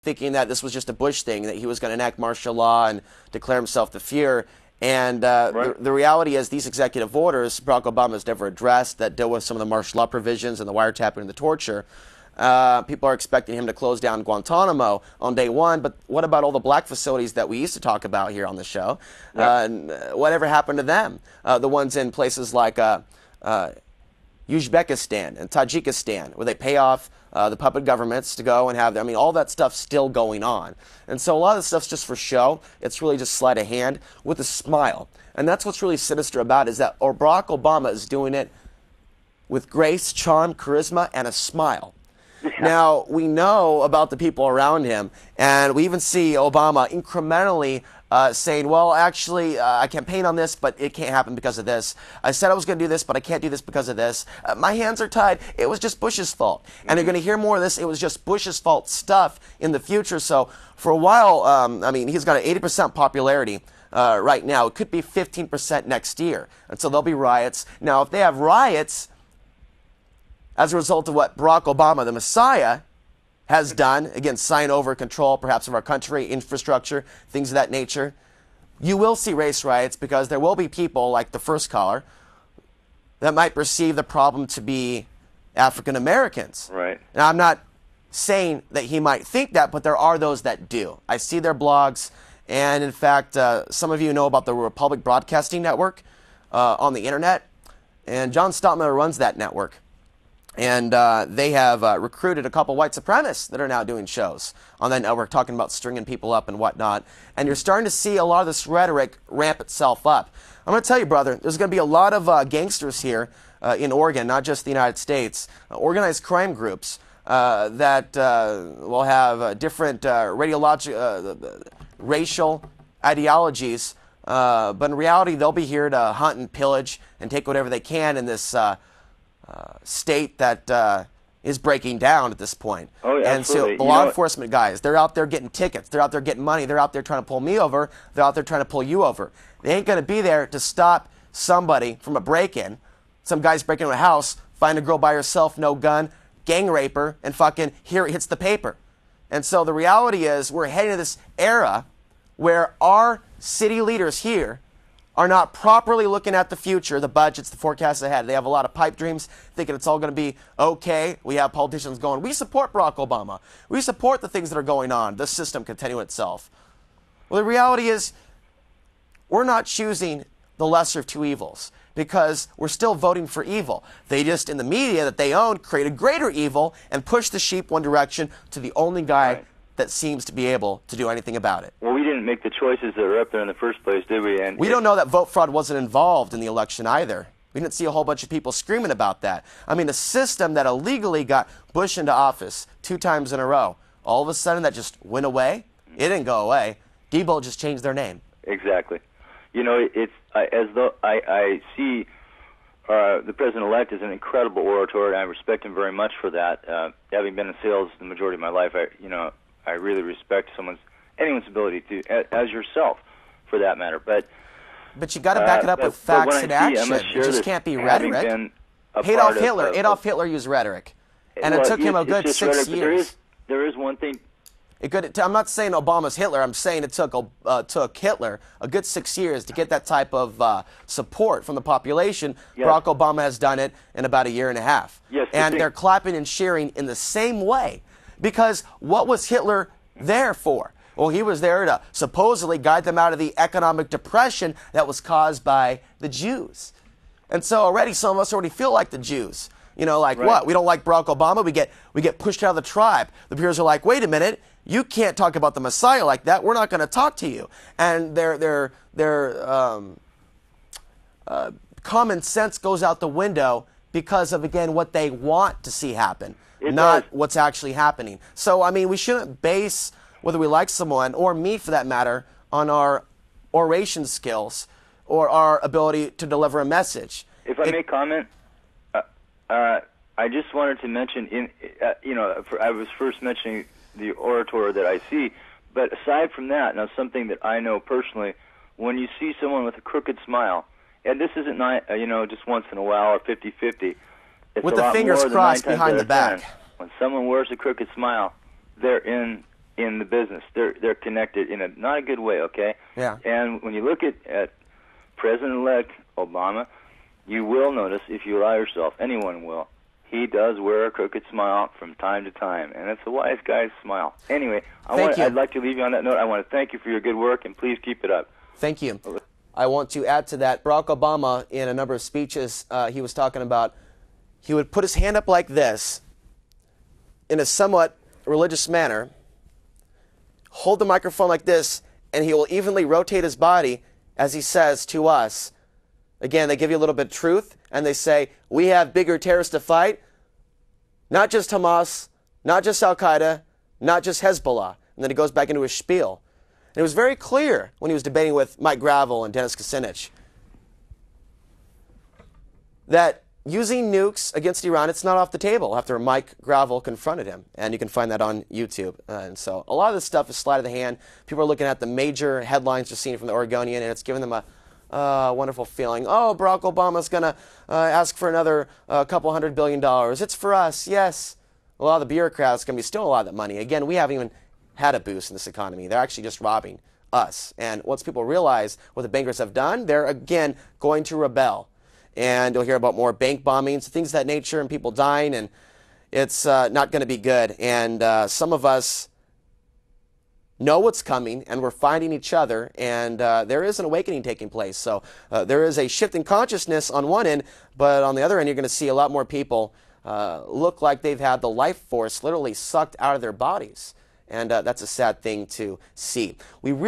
thinking that this was just a Bush thing, that he was going to enact martial law and declare himself the Fuhrer. And the reality is these executive orders, Barack Obama has never addressed, that deal with some of the martial law provisions and the wiretapping and the torture. People are expecting him to close down Guantanamo on day one, but what about all the black facilities that we used to talk about here on the show? Whatever happened to them? The ones in places like Uzbekistan and Tajikistan, where they pay off the puppet governments to go and have them. I mean, all that stuff's still going on. And so a lot of the stuff's just for show. It's really just sleight of hand with a smile. And that's what's really sinister about it, is that Barack Obama is doing it with grace, charm, charisma, and a smile. Now, we know about the people around him, and we even see Obama incrementally saying, well, actually, I campaigned on this, but it can't happen because of this. I said I was going to do this, but I can't do this because of this. My hands are tied. It was just Bush's fault. And you're going to hear more of this. It was just Bush's fault stuff in the future. So for a while, I mean, he's got an 80% popularity right now. It could be 15% next year. And so there'll be riots. Now, if they have riots as a result of what Barack Obama, the Messiah, has done, again, sign over control perhaps of our country, infrastructure, things of that nature, you will see race riots, because there will be people like the first caller that might perceive the problem to be African Americans. Right. Now, I'm not saying that he might think that, but there are those that do. I see their blogs, and in fact, some of you know about the Republic Broadcasting Network on the internet, and John Stottmiller runs that network. And they have recruited a couple white supremacists that are now doing shows on that network, talking about stringing people up and whatnot. And you're starting to see a lot of this rhetoric ramp itself up. I'm going to tell you, brother, there's going to be a lot of gangsters here in Oregon, not just the United States, organized crime groups that will have different racial ideologies. But in reality, they'll be here to hunt and pillage and take whatever they can in this state that is breaking down at this point. Oh, yeah, and absolutely. So the law enforcement guys, they're out there getting tickets. They're out there getting money. They're out there trying to pull me over. They're out there trying to pull you over. They ain't going to be there to stop somebody from a break-in. Some guy's breaking into a house, find a girl by herself, no gun, gang rape her, and fucking here it hits the paper. And so the reality is we're heading to this era where our city leaders here are not properly looking at the future, the budgets, the forecasts ahead. They have a lot of pipe dreams, thinking it's all going to be okay. We have politicians going, we support Barack Obama. We support the things that are going on, the system continuing itself. Well, the reality is we're not choosing the lesser of two evils, because we're still voting for evil. They just, in the media that they own, create a greater evil and push the sheep one direction to the only guy that seems to be able to do anything about it. Well, we didn't make the choices that were up there in the first place, did we? And we don't know that vote fraud wasn't involved in the election either. We didn't see a whole bunch of people screaming about that. I mean, a system that illegally got Bush into office 2 times in a row, all of a sudden that just went away? It didn't go away. Debo just changed their name. Exactly. You know, it's as though I see the president-elect is an incredible orator, and I respect him very much for that. Having been in sales the majority of my life, I really respect anyone's ability to, as yourself, for that matter. But you got to back it up with facts and action. It just can't be rhetoric. Adolf Hitler used rhetoric, and it took him a good 6 years. There is one thing. I'm not saying Obama's Hitler. I'm saying it took Hitler a good 6 years to get that type of support from the population. Yes. Barack Obama has done it in about a year and a half. Yes, and they're clapping and cheering in the same way. Because what was Hitler there for? Well, he was there to supposedly guide them out of the economic depression that was caused by the Jews. And so already some of us already feel like the Jews. You know, like what? We don't like Barack Obama. We get pushed out of the tribe. The peers are like, wait a minute, you can't talk about the Messiah like that. We're not going to talk to you. And their common sense goes out the window because of, again, what they want to see happen. Not what's actually happening. So, I mean, we shouldn't base whether we like someone, or me for that matter, on our oration skills or our ability to deliver a message. If I may comment, I just wanted to mention, I was first mentioning the orator that I see, but aside from that, now something that I know personally, when you see someone with a crooked smile, and this isn't just once in a while or 50-50, with the fingers crossed behind the back. When someone wears a crooked smile, they're in in the business. They're connected in a not a good way, okay? Yeah. And when you look at President-elect Obama, you will notice, if you allow yourself, anyone will, he does wear a crooked smile from time to time, and it's a wise guy's smile. Anyway, I'd like to leave you on that note. I want to thank you for your good work, and please keep it up. Thank you. I want to add to that, Barack Obama, in a number of speeches, he was talking about, he would put his hand up like this, in a somewhat religious manner, hold the microphone like this, and he will evenly rotate his body as he says to us. Again, they give you a little bit of truth, and they say, we have bigger terrorists to fight, not just Hamas, not just Al-Qaeda, not just Hezbollah. And then he goes back into his spiel. And it was very clear when he was debating with Mike Gravel and Dennis Kucinich that using nukes against Iran, it's not off the table after Mike Gravel confronted him. And you can find that on YouTube. And so a lot of this stuff is sleight of the hand. People are looking at the major headlines you're seeing from the Oregonian, and it's giving them a wonderful feeling. Oh, Barack Obama's going to ask for another couple $100 billion. It's for us, yes. A lot of the bureaucrats are going to be stealing a lot of that money. Again, we haven't even had a boost in this economy. They're actually just robbing us. And once people realize what the bankers have done, they're, again, going to rebel. And you'll hear about more bank bombings, things of that nature, and people dying, and it's not going to be good. And some of us know what's coming, and we're finding each other, and there is an awakening taking place. So there is a shift in consciousness on one end, but on the other end, you're going to see a lot more people look like they've had the life force literally sucked out of their bodies. And that's a sad thing to see. We really